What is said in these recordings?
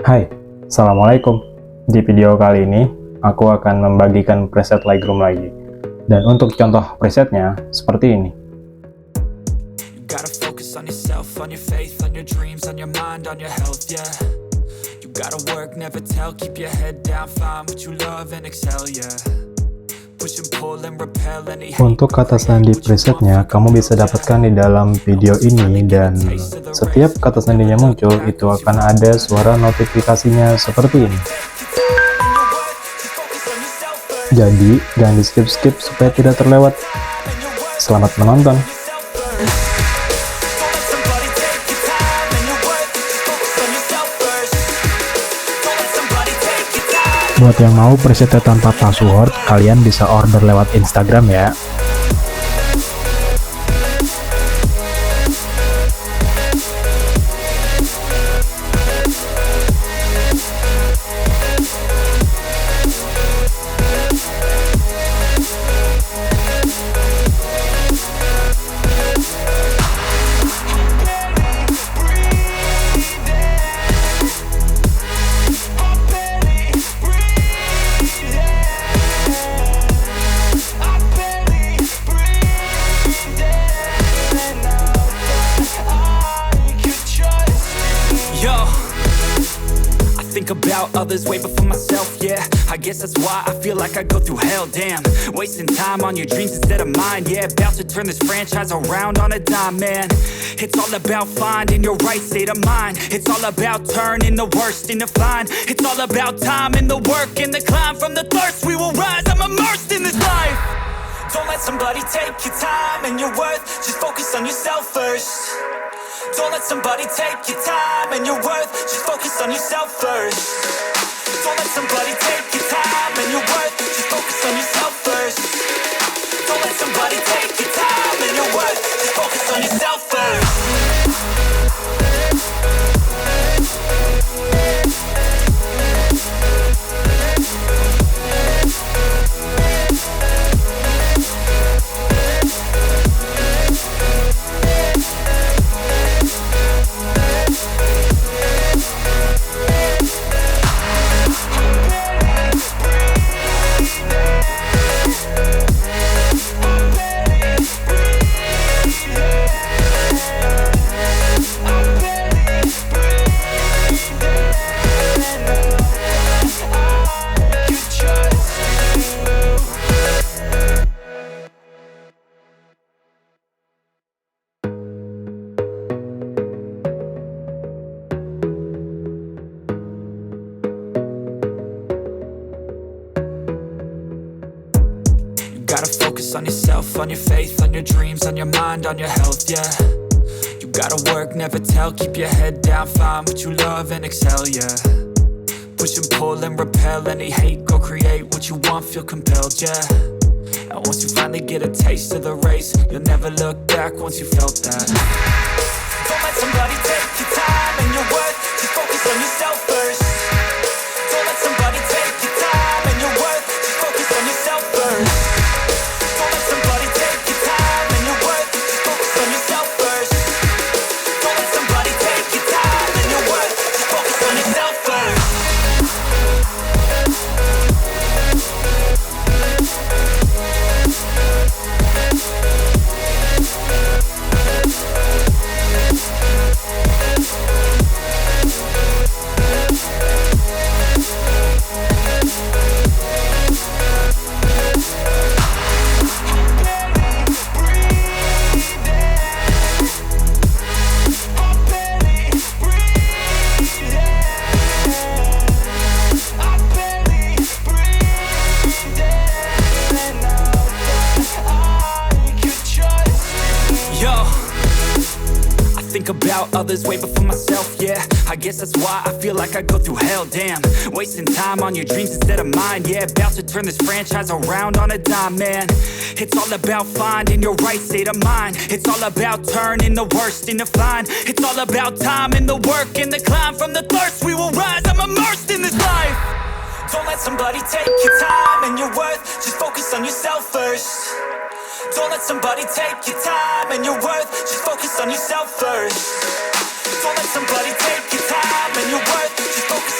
Hai, Assalamualaikum. Di video kali ini, aku akan membagikan preset Lightroom lagi. Dan untuk contoh presetnya, seperti ini. You gotta focus on yourself, on your faith, on your dreams, on your mind, on your health, yeah. You gotta work, never tell, keep your head down, find what you love and excel, yeah. Push and pull and repel any hate. Untuk kata sandi presetnya, kamu bisa dapatkan di dalam video ini, dan setiap kata sandinya muncul, itu akan ada suara notifikasinya seperti ini. Jadi, jangan di skip-skip supaya tidak terlewat. Selamat menonton! Buat yang mau presetnya tanpa password, kalian bisa order lewat Instagram ya. Think about others way before myself, yeah. I guess that's why I feel like I go through hell, damn. Wasting time on your dreams instead of mine, yeah. About to turn this franchise around on a dime, man. It's all about finding your right state of mind. It's all about turning the worst into fine. It's all about time and the work and the climb. From the thirst we will rise, I'm immersed in this life. Don't let somebody take your time and your worth. Just focus on yourself first. Don't let somebody take your time and your worth. Just focus on yourself first. Don't let somebody take your time and your worth. Just focus on yourself first. Don't let somebody take your time and your worth. Just focus on yourself first. Gotta focus on yourself, on your faith, on your dreams, on your mind, on your health, yeah. You gotta work, never tell, keep your head down, find what you love and excel, yeah. Push and pull and repel any hate, go create what you want, feel compelled, yeah. And once you finally get a taste of the race, you'll never look back once you felt that. Don't let somebody take your time and your worth, just focus on yourself first. Don't let somebody take your time and your worth, just focus on yourself first. Don't let somebody take your time and your worth, just focus on yourself first. Don't let somebody take your time and your worth, just focus on yourself first. Think about others way before myself, yeah. I guess that's why I feel like I go through hell, damn. Wasting time on your dreams instead of mine, yeah. About to turn this franchise around on a dime, man. It's all about finding your right state of mind. It's all about turning the worst into fine. It's all about time and the work and the climb. From the thirst we will rise, I'm immersed in this life. Don't let somebody take your time and your worth. Just focus on yourself first. Don't let somebody take your time and your worth. Just focus on yourself first. Don't let somebody take your time and your worth. Just focus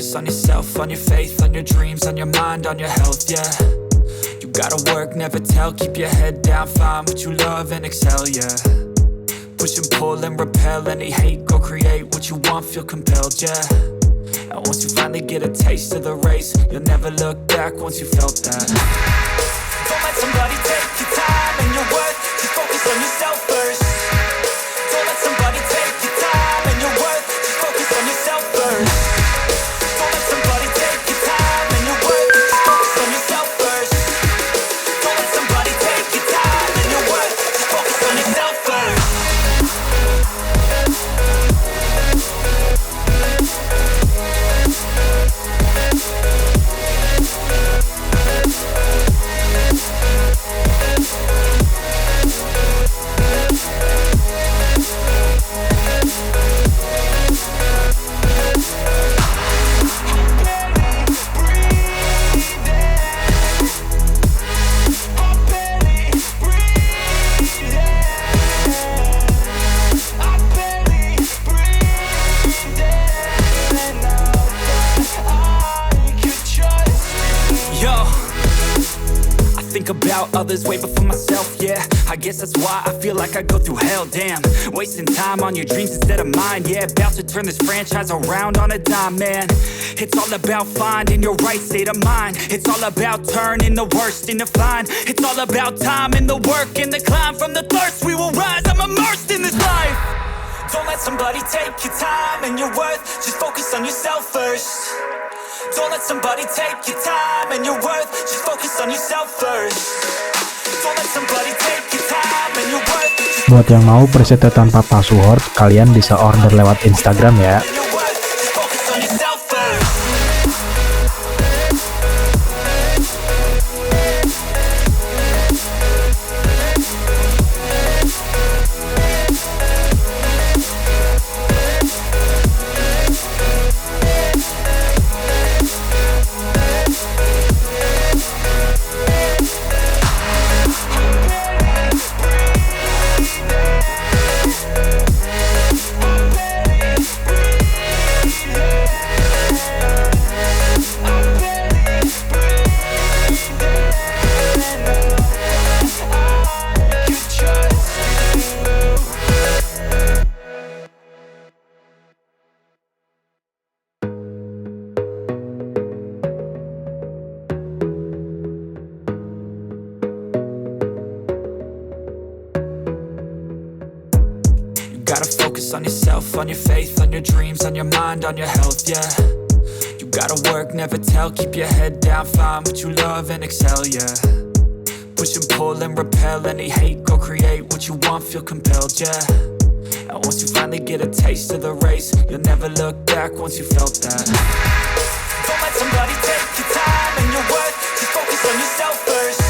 focus on yourself, on your faith, on your dreams, on your mind, on your health, yeah. You gotta work, never tell, keep your head down, find what you love and excel, yeah. Push and pull and repel any hate, go create what you want, feel compelled, yeah. And once you finally get a taste of the race, you'll never look back once you felt that. Don't let somebody take your time and your worth, just focus on yourself first. Don't let somebody take your time and your worth, just focus on yourself first. Don't let somebody take your time and your worth, just focus on yourself first. Don't let somebody take your time and your worth, just focus on yourself first. About others way before myself, yeah. I guess that's why I feel like I go through hell, damn. Wasting time on your dreams instead of mine, yeah. About to turn this franchise around on a dime, man. It's all about finding your right state of mind. It's all about turning the worst into fine. It's all about time and the work and the climb. From the thirst we will rise, I'm immersed in this life. Don't let somebody take your time and your worth, just focus on yourself first. Don't let somebody take your time and your worth, just focus on yourself first. Don't let somebody take your time and your worth, just Buat yang mau preset tanpa password, kalian bisa order lewat Instagram ya. on your worth, just focus on yourself first. Gotta focus on yourself, on your faith, on your dreams, on your mind, on your health, yeah. You gotta work, never tell, keep your head down, find what you love and excel, yeah. Push and pull and repel any hate, go create what you want, feel compelled, yeah. And once you finally get a taste of the race, you'll never look back once you felt that. Don't let somebody take your time and your worth, just focus on yourself first.